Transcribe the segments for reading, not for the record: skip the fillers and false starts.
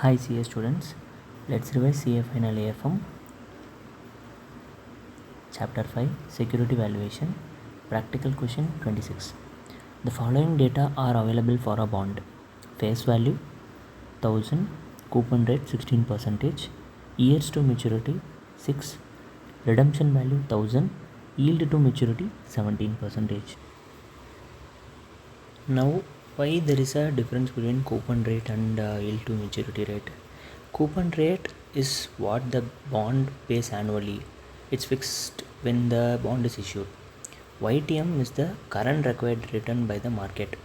Hi CS students, let's revise CA Final AFM Chapter 5 Security Valuation Practical Question 26. The following data are available for a bond. Face value 1000, coupon rate 16%, years to maturity 6, redemption value 1000, yield to maturity 17%. Now, why there is a difference between coupon rate and yield to maturity rate? Coupon rate is what the bond pays annually. It's fixed when the bond is issued. YTM is the current required return by the market.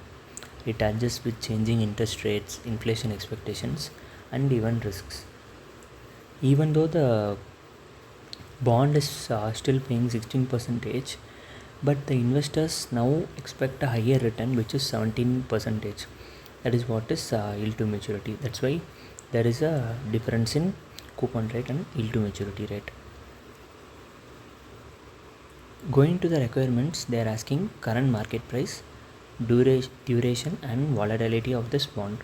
It adjusts with changing interest rates, inflation expectations, and even risks. Even though the bond is still paying 16%, but the investors now expect a higher return, which is 17%. That is what is yield to maturity. That's why there is a difference in coupon rate and yield to maturity rate. Going to the requirements, they are asking current market price, duration and volatility of this bond,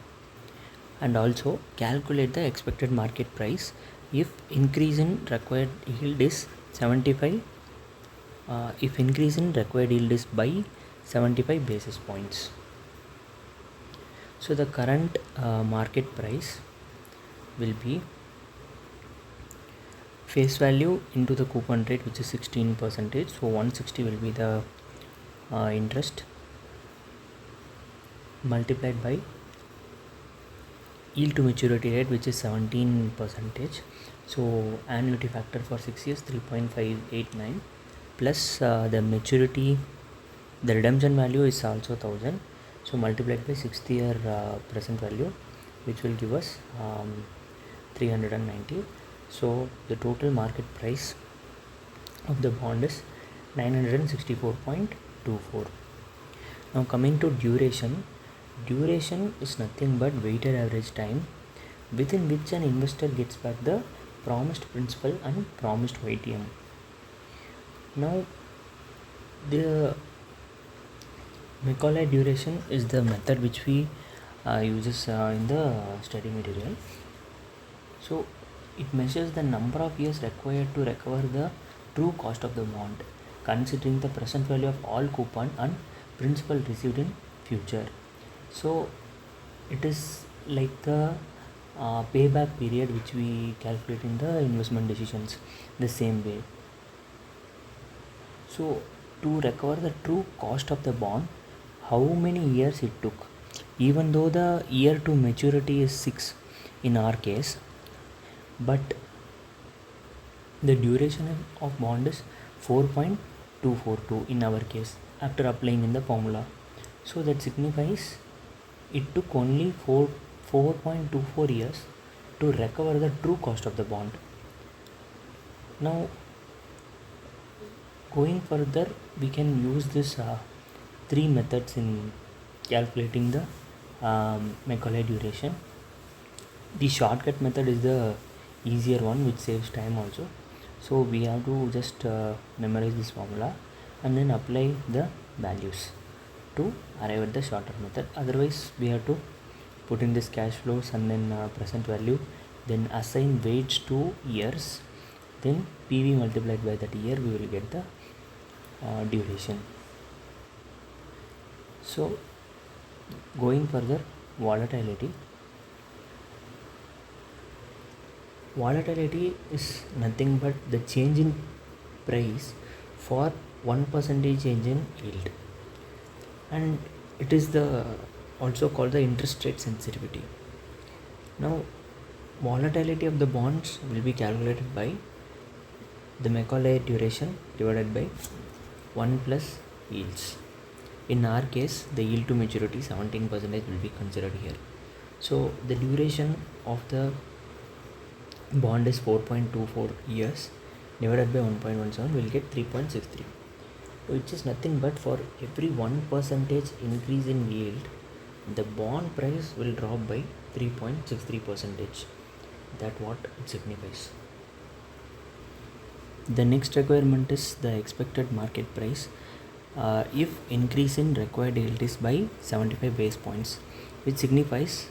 and also calculate the expected market price if increase in required yield is 75 if increase in required yield is by 75 basis points. So the current market price will be face value into the coupon rate, which is 16%. So 160 will be the interest, multiplied by yield to maturity rate, which is 17%. So annuity factor for 6 years 3.589, plus the maturity, the redemption value is also 1000. So multiplied by 6th year present value, which will give us 390. So the total market price of the bond is 964.24. Now coming to duration is nothing but weighted average time within which an investor gets back the promised principal and promised YTM. Now the Macaulay duration is the method which we uses in the study material. So it measures the number of years required to recover the true cost of the bond, considering the present value of all coupon and principal received in future. So it is like the payback period which we calculate in the investment decisions the same way. So to recover the true cost of the bond, how many years it took? Even though the year to maturity is 6 in our case, but the duration of bond is 4.242 in our case after applying in the formula. So that signifies it took only 4.24 years to recover the true cost of the bond. Now going further, we can use this three methods in calculating the Macaulay duration. The shortcut method is the easier one, which saves time also. So we have to just memorize this formula and then apply the values to arrive at the shorter method. Otherwise we have to put in this cash flows and then present value, then assign weights to years, then PV multiplied by that year, we will get the duration. So going further, volatility is nothing but the change in price for 1% change in yield, and it is the also called the interest rate sensitivity. Now volatility of the bonds will be calculated by the Macaulay duration divided by 1 plus yields. In our case, the yield to maturity 17% will be considered here. So the duration of the bond is 4.24 years divided by 1.17, will get 3.63, which is nothing but for every 1% increase in yield, the bond price will drop by 3.63%. That what it signifies. The next requirement is the expected market price if increase in required yield is by 75 base points, which signifies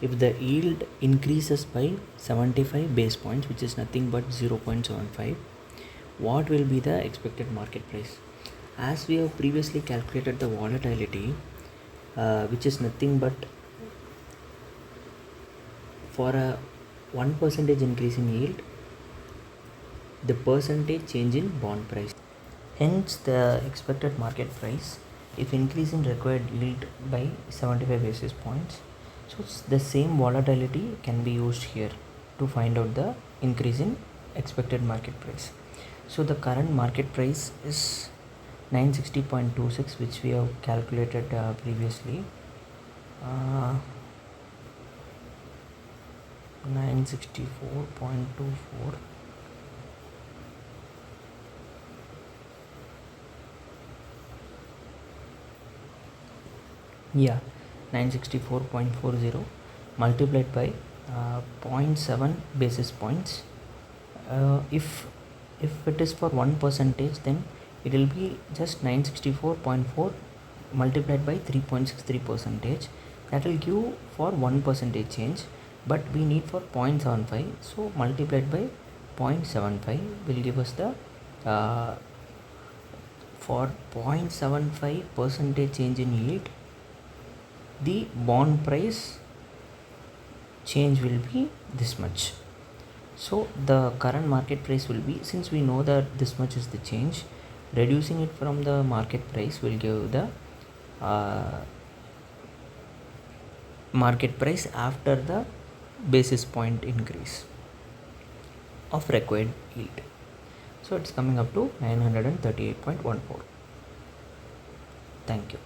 If the yield increases by 75 base points, which is nothing but 0.75, what will be the expected market price? As we have previously calculated the volatility, which is nothing but for a 1% increase in yield, the percentage change in bond price. Hence, the expected market price, if increase in required yield by 75 basis points, so the same volatility can be used here to find out the increase in expected market price. So the current market price is 960.26, which we have calculated previously. 964.24. Yeah, 964.40 multiplied by 0.7 basis points. If it is for 1%, then it will be just 964.4 multiplied by 3.63 percentage. That will give for 1% change, but we need for 0.75, so multiplied by 0.75 will give us the for 0.75 percentage change in yield, the bond price change will be this much. So the current market price will be, since we know that this much is the change, reducing it from the market price will give the market price after the basis point increase of required yield. So it's coming up to 938.14. Thank you.